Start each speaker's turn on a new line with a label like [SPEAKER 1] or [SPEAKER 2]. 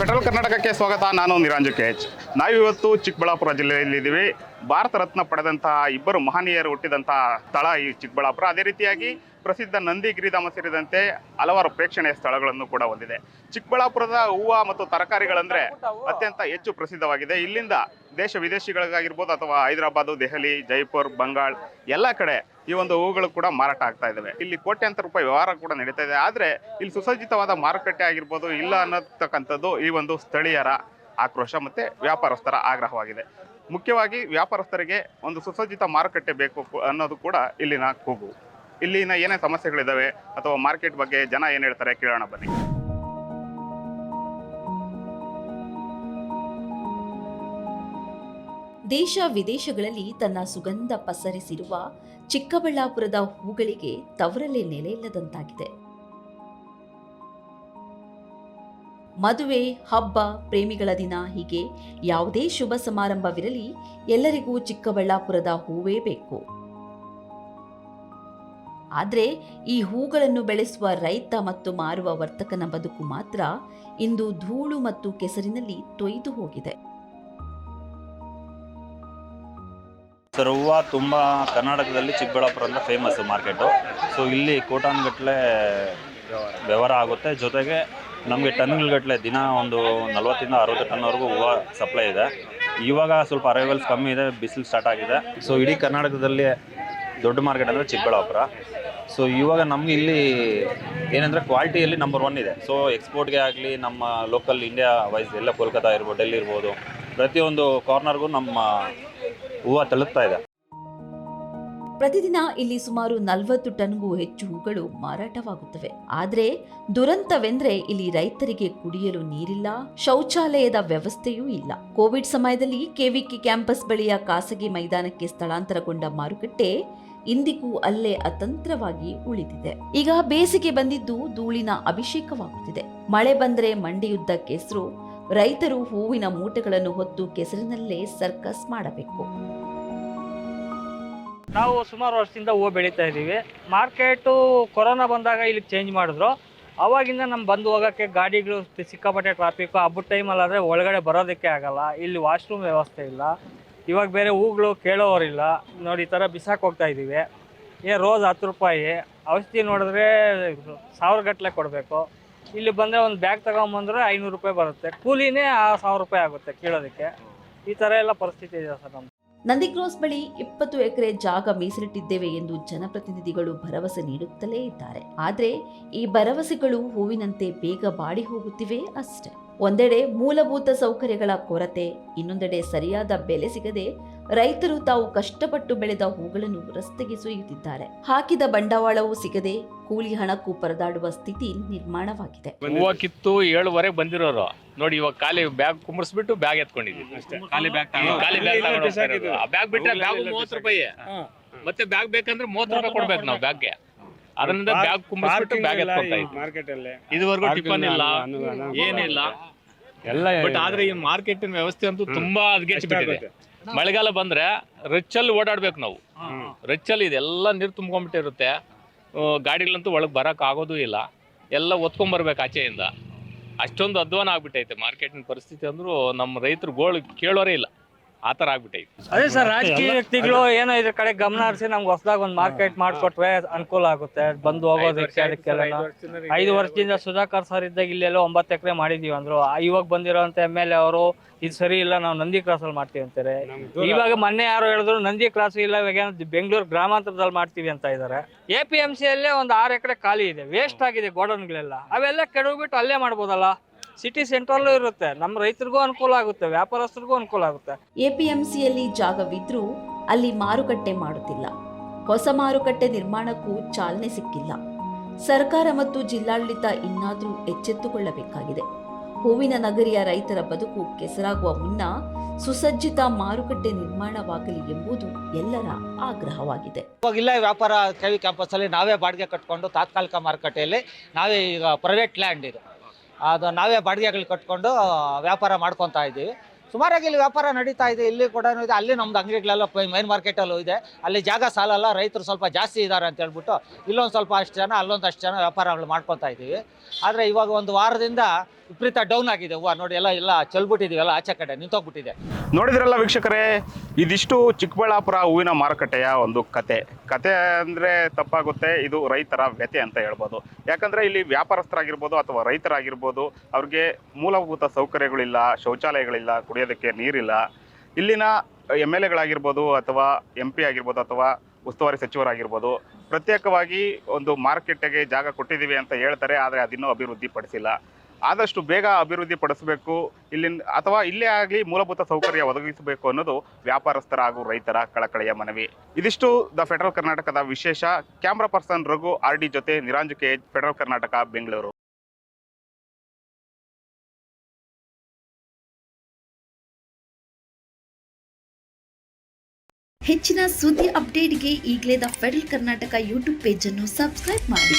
[SPEAKER 1] Federal ಕರ್ನಾಟಕಕ್ಕೆ ಸ್ವಾಗತ. ನಾನು ನಿರಂಜು ಕೆಎಚ್. ನಾವಿವತ್ತು ಚಿಕ್ಕಬಳ್ಳಾಪುರ ಜಿಲ್ಲೆಯಲ್ಲಿದ್ದೀವಿ. ಭಾರತ ರತ್ನ ಪಡೆದಂತಹ ಇಬ್ಬರು ಮಹನೀಯರು ಹುಟ್ಟಿದಂತಹ ಸ್ಥಳ ಈ ಚಿಕ್ಕಬಳ್ಳಾಪುರ. ಅದೇ ರೀತಿಯಾಗಿ ಪ್ರಸಿದ್ಧ ನಂದಿ ಗಿರಿಧಾಮ ಸೇರಿದಂತೆ ಹಲವಾರು ಪ್ರೇಕ್ಷಣೀಯ ಸ್ಥಳಗಳನ್ನು ಕೂಡ ಹೊಂದಿದೆ. ಚಿಕ್ಕಬಳ್ಳಾಪುರದ ಹೂವು ಮತ್ತು ತರಕಾರಿಗಳಂದರೆ ಅತ್ಯಂತ ಹೆಚ್ಚು ಪ್ರಸಿದ್ಧವಾಗಿದೆ. ಇಲ್ಲಿಂದ ದೇಶ ವಿದೇಶಿಗಳಿಗಾಗಿರ್ಬೋದು ಅಥವಾ ಹೈದರಾಬಾದು, ದೆಹಲಿ, ಜೈಪುರ್, ಬಂಗಾಳ್ ಎಲ್ಲ ಕಡೆ ಈ ಒಂದು ಹೂಗಳು ಕೂಡ ಮಾರಾಟ ಆಗ್ತಾ ಇದ್ದಾವೆ. ಇಲ್ಲಿ ಕೋಟ್ಯಾಂತರ ರೂಪಾಯಿ ವ್ಯವಹಾರ ಕೂಡ ನಡೀತಾ ಇದೆ. ಆದರೆ ಇಲ್ಲಿ ಸುಸಜ್ಜಿತವಾದ ಮಾರುಕಟ್ಟೆ ಆಗಿರ್ಬೋದು ಇಲ್ಲ ಅನ್ನತಕ್ಕಂಥದ್ದು ಈ ಒಂದು ಸ್ಥಳೀಯರ ಆಕ್ರೋಶ ಮತ್ತು ವ್ಯಾಪಾರಸ್ಥರ ಆಗ್ರಹವಾಗಿದೆ. ಮುಖ್ಯವಾಗಿ ವ್ಯಾಪಾರಸ್ಥರಿಗೆ ಒಂದು ಸುಸಜ್ಜಿತ ಮಾರುಕಟ್ಟೆ ಬೇಕು ಅನ್ನೋದು ಕೂಡ ಇಲ್ಲಿನ ಕೂಗು. ಇಲ್ಲಿನ ಏನೇ ಸಮಸ್ಯೆಗಳಿದ್ದಾವೆ ಅಥವಾ ಮಾರ್ಕೆಟ್ ಬಗ್ಗೆ ಜನ ಏನು ಹೇಳ್ತಾರೆ ಕೇಳೋಣ ಬನ್ನಿ.
[SPEAKER 2] ದೇಶ ವಿದೇಶಗಳಲ್ಲಿ ತನ್ನ ಸುಗಂಧ ಪಸರಿಸಿರುವ ಚಿಕ್ಕಬಳ್ಳಾಪುರದ ಹೂಗಳಿಗೆ ತವರಲ್ಲೇ ನೆಲೆಯಿಲ್ಲದಂತಾಗಿದೆ. ಮದುವೆ, ಹಬ್ಬ, ಪ್ರೇಮಿಗಳ ದಿನ ಹೀಗೆ ಯಾವುದೇ ಶುಭ ಸಮಾರಂಭವಿರಲಿ ಎಲ್ಲರಿಗೂ ಚಿಕ್ಕಬಳ್ಳಾಪುರದ ಹೂವೇ ಬೇಕು. ಆದರೆ ಈ ಹೂಗಳನ್ನು ಬೆಳೆಸುವ ರೈತ ಮತ್ತು ಮಾರುವ ವರ್ತಕನ ಬದುಕು ಮಾತ್ರ ಇಂದು ಧೂಳು ಮತ್ತು ಕೆಸರಿನಲ್ಲಿ ತೊಯ್ದು ಹೋಗಿದೆ.
[SPEAKER 3] ಸರ್, ಹೂವು ತುಂಬ ಕರ್ನಾಟಕದಲ್ಲಿ ಚಿಕ್ಕಬಳ್ಳಾಪುರ ಅಂತ ಫೇಮಸ್ ಮಾರ್ಕೆಟು. ಸೊ ಇಲ್ಲಿ ಕೋಟಾನುಗಟ್ಟಲೆ ವ್ಯವಹಾರ ಆಗುತ್ತೆ. ಜೊತೆಗೆ ನಮಗೆ ಟನ್ಗಟ್ಟಲೆ ದಿನ ಒಂದು 40 to 60 ಟನ್ವರೆಗೂ ಹೂವು ಸಪ್ಲೈ ಇದೆ. ಇವಾಗ ಸ್ವಲ್ಪ ಅರೈವಲ್ಸ್ ಕಮ್ಮಿ ಇದೆ, ಬಿಸಿಲು ಸ್ಟಾರ್ಟ್ ಆಗಿದೆ. ಸೊ ಇಡೀ ಕರ್ನಾಟಕದಲ್ಲಿ ದೊಡ್ಡ ಮಾರ್ಕೆಟ್ ಅಂದರೆ ಚಿಕ್ಕಬಳ್ಳಾಪುರ. ಸೊ ಇವಾಗ ನಮಗೆ ಇಲ್ಲಿ ಏನಂದರೆ ಕ್ವಾಲಿಟಿಯಲ್ಲಿ ನಂಬರ್ 1 ಇದೆ. ಸೊ ಎಕ್ಸ್ಪೋರ್ಟ್ಗೆ ಆಗಲಿ, ನಮ್ಮ ಲೋಕಲ್ ಇಂಡಿಯಾ ವೈಸ್ ಎಲ್ಲ ಕೋಲ್ಕತ್ತಾ ಇರ್ಬೋದು, ಡೆಲ್ಲಿ ಇರ್ಬೋದು, ಪ್ರತಿಯೊಂದು ಕಾರ್ನರ್ಗೂ ನಮ್ಮ ಹೂವು ತಲುಪ್ತಾ ಇದೆ.
[SPEAKER 2] ಪ್ರತಿದಿನ ಇಲ್ಲಿ ಸುಮಾರು 40 ಟನ್ಗೂ ಹೆಚ್ಚು ಹೂಗಳು ಮಾರಾಟವಾಗುತ್ತವೆ. ಆದರೆ ದುರಂತವೆಂದ್ರೆ ಇಲ್ಲಿ ರೈತರಿಗೆ ಕುಡಿಯಲು ನೀರಿಲ್ಲ, ಶೌಚಾಲಯದ ವ್ಯವಸ್ಥೆಯೂ ಇಲ್ಲ. ಕೋವಿಡ್ ಸಮಯದಲ್ಲಿ ಕೆವಿಕೆ ಕ್ಯಾಂಪಸ್ ಬಳಿಯ ಖಾಸಗಿ ಮೈದಾನಕ್ಕೆ ಸ್ಥಳಾಂತರಗೊಂಡ ಮಾರುಕಟ್ಟೆ ಇಂದಿಗೂ ಅಲ್ಲೇ ಅತಂತ್ರವಾಗಿ ಉಳಿದಿದೆ. ಈಗ ಬೇಸಿಗೆ ಬಂದಿದ್ದು ಧೂಳಿನ ಅಭಿಷೇಕವಾಗುತ್ತಿದೆ. ಮಳೆ ಬಂದರೆ ಮಂಡಿಯುದ್ದ ಕೆಸರು. ರೈತರು ಹೂವಿನ ಮೂಟೆಗಳನ್ನು ಹೊತ್ತು ಕೆಸರಿನಲ್ಲೇ ಸರ್ಕಸ್ ಮಾಡಬೇಕು.
[SPEAKER 4] ನಾವು ಸುಮಾರು ವರ್ಷದಿಂದ ಹೂವು ಬೆಳೀತಾ ಇದ್ದೀವಿ. ಮಾರ್ಕೆಟು ಕೊರೋನಾ ಬಂದಾಗ ಇಲ್ಲಿಗೆ ಚೇಂಜ್ ಮಾಡಿದ್ರು. ಅವಾಗಿಂದ ನಮ್ಮ ಬಂದು ಹೋಗೋಕ್ಕೆ ಗಾಡಿಗಳು ಸಿಕ್ಕಾಪಟ್ಟೆ ಟ್ರಾಫಿಕ್ಕು. ಹಬ್ಬದ ಟೈಮಲ್ಲಾದರೆ ಒಳಗಡೆ ಬರೋದಕ್ಕೆ ಆಗಲ್ಲ. ಇಲ್ಲಿ ವಾಶ್ರೂಮ್ ವ್ಯವಸ್ಥೆ ಇಲ್ಲ. ಇವಾಗ ಬೇರೆ ಹೂಗಳು ಕೇಳೋರಿಲ್ಲ. ನೋಡಿ, ಈ ಥರ ಬಿಸಾಕ್ ಹೋಗ್ತಾ ಇದ್ದೀವಿ. ರೋಸ್ 10 ರೂಪಾಯಿ, ಔಷಧಿ ನೋಡಿದ್ರೆ 1000 ಗಟ್ಟಲೆ ಕೊಡಬೇಕು. ಇಲ್ಲಿ ಬಂದರೆ ಒಂದು ಬ್ಯಾಗ್ ತಗೊಂಬಂದ್ರೆ 500 ರೂಪಾಯಿ ಬರುತ್ತೆ. ಕೂಲಿನೇ 1000 ರೂಪಾಯಿ ಆಗುತ್ತೆ ಕೀಳೋದಕ್ಕೆ. ಈ ಥರ ಎಲ್ಲ ಪರಿಸ್ಥಿತಿ ಇದೆ ಸರ್ ನಮ್ದು.
[SPEAKER 2] ನಂದಿ ಕ್ರಾಸ್ ಬಳಿ 20 ಎಕರೆ ಜಾಗ ಮೀಸಲಿಟ್ಟಿದ್ದೇವೆ ಎಂದು ಜನಪ್ರತಿನಿಧಿಗಳು ಭರವಸೆ ನೀಡುತ್ತಲೇ ಇದ್ದಾರೆ. ಆದರೆ ಈ ಭರವಸೆಗಳು ಹೂವಿನಂತೆ ಬೇಗ ಬಾಡಿ ಹೋಗುತ್ತಿವೆ ಅಷ್ಟೇ. ಒಂದೆಡೆ ಮೂಲಭೂತ ಸೌಕರ್ಯಗಳ ಕೊರತೆ, ಇನ್ನೊಂದೆಡೆ ಸರಿಯಾದ ಬೆಲೆ ಸಿಗದೆ ರೈತರು ತಾವು ಕಷ್ಟಪಟ್ಟು ಬೆಳೆದ ಹೂಗಳನ್ನು ರಸ್ತೆಗೆ ಸುರಿಯುತ್ತಿದ್ದಾರೆ. ಹಾಕಿದ ಬಂಡವಾಳವೂ ಸಿಗದೆ ಕೂಲಿ ಹಣಕ್ಕೂ ಪರದಾಡುವ ಸ್ಥಿತಿ ನಿರ್ಮಾಣವಾಗಿದೆ.
[SPEAKER 5] ಹೂವು ಕಿತ್ತು 7:15 ಬಂದಿರೋರು ನೋಡಿ, ಇವಾಗ ಖಾಲಿ ಬ್ಯಾಗ್ ಕುಂಬರ್ಸ್ಬಿಟ್ಟು ಬ್ಯಾಗ್ ಎತ್ಕೊಂಡಿದ್ದೀವಿ. ಖಾಲಿ ಬ್ಯಾಗ್ ಬ್ಯಾಗ್ ಬಿಟ್ಟರೆ ಬ್ಯಾಗ್ 30 ರೂಪಾಯಿ. ಮತ್ತೆ ಬ್ಯಾಗ್ ಬೇಕಂದ್ರೆ 30 ರೂಪಾಯಿ ಕೊಡ್ಬೇಕು ನಾವು ಬ್ಯಾಗ್ಗೆ. ಅದರಿಂದ ಬ್ಯಾಗ್ ಕುಂಬರ್ಸ್ಬಿಟ್ಟು ಬ್ಯಾಗ್ ಎತ್ಕೊಳ್ತಾ ಇದ್ದೀವಿ. ಇದುವರೆಗೂ ಟಿಫನ್ ಇಲ್ಲ, ಏನಿಲ್ಲ. ಬಟ್ ಆದ್ರೆ ಈ ಮಾರ್ಕೆಟಿನ ವ್ಯವಸ್ಥೆ ಅಂತೂ ತುಂಬಾ ಹದಗೆಟ್ಟಿದೆ. ಮಳೆಗಾಲ ಬಂದ್ರೆ ರಚ್ಚಲ್ಲಿ ಓಡಾಡ್ಬೇಕು ನಾವು. ರಚ್ಚಲ್ಲಿ ಇದೆಲ್ಲ ನೀರು ತುಂಬ್ಕೊಂಡ್ಬಿಟ್ಟಿರುತ್ತೆ. ಗಾಡಿಗಳಂತೂ ಒಳಗೆ ಬರಕ್ ಆಗೋದು ಇಲ್ಲ. ಎಲ್ಲ ಒತ್ಕೊಂಡ್ಬರ್ಬೇಕು ಆಚೆಯಿಂದ. ಅಷ್ಟೊಂದು ಅಧ್ವಾನ ಆಗ್ಬಿಟ್ಟೈತೆ ಮಾರ್ಕೆಟಿನ ಪರಿಸ್ಥಿತಿ. ಅಂದ್ರೂ ನಮ್ಮ ರೈತರು ಗೋಳು ಕೇಳೋರೇ ಇಲ್ಲ, ಆ ಥರ ಆಗ್ಬಿಟ್ಟೈತೆ.
[SPEAKER 4] ಅದೇ ಸರ್, ರಾಜಕೀಯ ವ್ಯಕ್ತಿಗಳು ಏನೋ ಇದ್ರ ಕಡೆ ಗಮನ ಹರಿಸಿ ನಮ್ಗೆ ಹೊಸದಾಗಿ ಒಂದು ಮಾರ್ಕೆಟ್ ಮಾಡಿಕೊಟ್ರೆ ಅನುಕೂಲ ಆಗುತ್ತೆ ಬಂದು ಹೋಗೋದಕ್ಕೆ. ಅದಕ್ಕೆಲ್ಲ 5 ವರ್ಷದಿಂದ ಸುಧಾಕರ್ ಸರ್ ಇದ್ದಾಗ ಇಲ್ಲೆಲ್ಲ 9 ಎಕರೆ ಮಾಡಿದೀವಿ ಅಂದ್ರು. ಇವಾಗ ಬಂದಿರೋಂಥ MLA ಅವರು ಇದು ಸರಿ ಇಲ್ಲ, ನಾವು ನಂದಿ ಕ್ರಾಸಲ್ಲಿ ಮಾಡ್ತೀವಿ ಅಂತಾರೆ. ಇವಾಗ ಮೊನ್ನೆ ಯಾರು ಹೇಳಿದ್ರು ನಂದಿ ಕ್ರಾಸ್ ಇಲ್ಲ, ಇವಾಗ ಬೆಂಗಳೂರು ಗ್ರಾಮಾಂತರದಲ್ಲಿ ಮಾಡ್ತೀವಿ ಅಂತ ಇದ್ದಾರೆ. APMC ಅಲ್ಲೇ ಒಂದು 6 ಎಕರೆ ಖಾಲಿ ಇದೆ, ವೇಸ್ಟ್ ಆಗಿದೆ ಗೋಡನ್ಗಳೆಲ್ಲ. ಅವೆಲ್ಲ ಕೆಡವಿಬಿಟ್ಟು ಅಲ್ಲೇ ಮಾಡ್ಬೋದಲ್ಲ. ಸಿಟಿ ಸೆಂಟ್ರಲ್ಲೂ ಇರುತ್ತೆ, ನಮ್ಮ ರೈತರಿಗೂ ಅನುಕೂಲ ಆಗುತ್ತೆ, ವ್ಯಾಪಾರಸ್ಥರಿಗೂ ಅನುಕೂಲ ಆಗುತ್ತೆ.
[SPEAKER 2] APMCಯಲ್ಲಿ ಜಾಗವಿದ್ರೂ ಅಲ್ಲಿ ಮಾರುಕಟ್ಟೆ ಮಾಡುತ್ತಿಲ್ಲ. ಹೊಸ ಮಾರುಕಟ್ಟೆ ನಿರ್ಮಾಣಕ್ಕೂ ಚಾಲನೆ ಸಿಕ್ಕಿಲ್ಲ. ಸರ್ಕಾರ ಮತ್ತು ಜಿಲ್ಲಾಡಳಿತ ಇನ್ನಾದರೂ ಎಚ್ಚೆತ್ತುಕೊಳ್ಳಬೇಕಾಗಿದೆ. ಹೂವಿನ ನಗರಿಯ ರೈತರ ಬದುಕು ಕೆಸರಾಗುವ ಮುನ್ನ ಸುಸಜ್ಜಿತ ಮಾರುಕಟ್ಟೆ ನಿರ್ಮಾಣವಾಗಲಿ ಎಂಬುದು ಎಲ್ಲರ ಆಗ್ರಹವಾಗಿದೆ.
[SPEAKER 6] ಇವಾಗ ವ್ಯಾಪಾರ ಕೆವಿ ಕ್ಯಾಂಪಸ್ ಅಲ್ಲಿ ನಾವೇ ಬಾಡಿಗೆ ಕಟ್ಕೊಂಡು ತಾತ್ಕಾಲಿಕ ಮಾರುಕಟ್ಟೆಯಲ್ಲಿ ನಾವೇ ಈಗ ಪ್ರೈವೇಟ್ ಲ್ಯಾಂಡ್ ಇದು, ಅದು ನಾವೇ ಬಾಡಿಗೆಗಳು ಕಟ್ಕೊಂಡು ವ್ಯಾಪಾರ ಮಾಡ್ಕೊತಾ ಇದ್ದೀವಿ. ಸುಮಾರಾಗಿ ಇಲ್ಲಿ ವ್ಯಾಪಾರ ನಡೀತಾ ಇದೆ. ಇಲ್ಲಿ ಕೂಡ ಇದೆ, ಅಲ್ಲಿ ನಮ್ದು ಅಂಗಡಿಗಳೆಲ್ಲ ಮೈನ್ ಮಾರ್ಕೆಟಲ್ಲೂ ಇದೆ. ಅಲ್ಲಿ ಜಾಗ ಸಾಲಲ್ಲ, ರೈತರು ಸ್ವಲ್ಪ ಜಾಸ್ತಿ ಇದ್ದಾರೆ ಅಂತ ಹೇಳ್ಬಿಟ್ಟು ಇಲ್ಲೊಂದು ಸ್ವಲ್ಪ ಅಷ್ಟು ಜನ, ಅಲ್ಲೊಂದು ಅಷ್ಟು ಜನ ವ್ಯಾಪಾರಗಳು ಮಾಡ್ಕೊತಾ ಇದ್ದೀವಿ. ಆದರೆ ಇವಾಗ ಒಂದು ವಾರದಿಂದ ವಿಪರೀತ ಡೌನ್ ಆಗಿದೆ ಹೂವು ನೋಡಿ, ಎಲ್ಲ ಚೆಲ್ಬಿಟ್ಟಿದೀವಿ, ಎಲ್ಲ ಆಚೆ ಕಡೆ ನಿಂತೋಗ್ಬಿಟ್ಟಿದೆ.
[SPEAKER 1] ನೋಡಿದ್ರಲ್ಲ ವೀಕ್ಷಕರೇ, ಇದಿಷ್ಟು ಚಿಕ್ಕಬಳ್ಳಾಪುರ ಹೂವಿನ ಮಾರುಕಟ್ಟೆಯ ಒಂದು ಕತೆ ಅಂದರೆ ತಪ್ಪಾಗುತ್ತೆ. ಇದು ರೈತರ ವ್ಯಥೆ ಅಂತ ಹೇಳ್ಬೋದು. ಯಾಕಂದರೆ ಇಲ್ಲಿ ವ್ಯಾಪಾರಸ್ಥರಾಗಿರ್ಬೋದು ಅಥವಾ ರೈತರಾಗಿರ್ಬೋದು, ಅವ್ರಿಗೆ ಮೂಲಭೂತ ಸೌಕರ್ಯಗಳಿಲ್ಲ, ಶೌಚಾಲಯಗಳಿಲ್ಲ, ಕುಡಿಯೋದಕ್ಕೆ ನೀರಿಲ್ಲ. ಇಲ್ಲಿನ MLAಗಳಾಗಿರ್ಬೋದು ಅಥವಾ MP ಆಗಿರ್ಬೋದು ಅಥವಾ ಉಸ್ತುವಾರಿ ಸಚಿವರಾಗಿರ್ಬೋದು ಪ್ರತ್ಯೇಕವಾಗಿ ಒಂದು ಮಾರ್ಕೆಟ್ಗೆ ಜಾಗ ಕೊಟ್ಟಿದ್ದೀವಿ ಅಂತ ಹೇಳ್ತಾರೆ, ಆದರೆ ಅದಿನ್ನೂ ಅಭಿವೃದ್ಧಿ ಪಡಿಸಿಲ್ಲ. ಆದಷ್ಟು ಬೇಗ ಅಭಿವೃದ್ಧಿ ಪಡಿಸಬೇಕು ಇಲ್ಲಿನ, ಅಥವಾ ಇಲ್ಲೇ ಆಗಲಿ ಮೂಲಭೂತ ಸೌಕರ್ಯ ಒದಗಿಸಬೇಕು ಅನ್ನೋದು ವ್ಯಾಪಾರಸ್ಥರ ಹಾಗೂ ರೈತರ ಕಳಕಳಿಯ ಮನವಿ. ಇದಿಷ್ಟು ದ ಫೆಡರಲ್ ಕರ್ನಾಟಕದ ವಿಶೇಷ. ಕ್ಯಾಮ್ರಾ ಪರ್ಸನ್ ರಘು RD ಜೊತೆ ನಿರಂಜು KH, ಫೆಡರಲ್ ಕರ್ನಾಟಕ, ಬೆಂಗಳೂರು.
[SPEAKER 2] ಹೆಚ್ಚಿನ ಸುದ್ದಿ ಅಪ್ಡೇಟ್ಗೆ ಈಗಲೇ the federal Karnataka YouTube page ಅನ್ನು ಸಬ್ಸ್ಕ್ರೈಬ್ ಮಾಡಿ.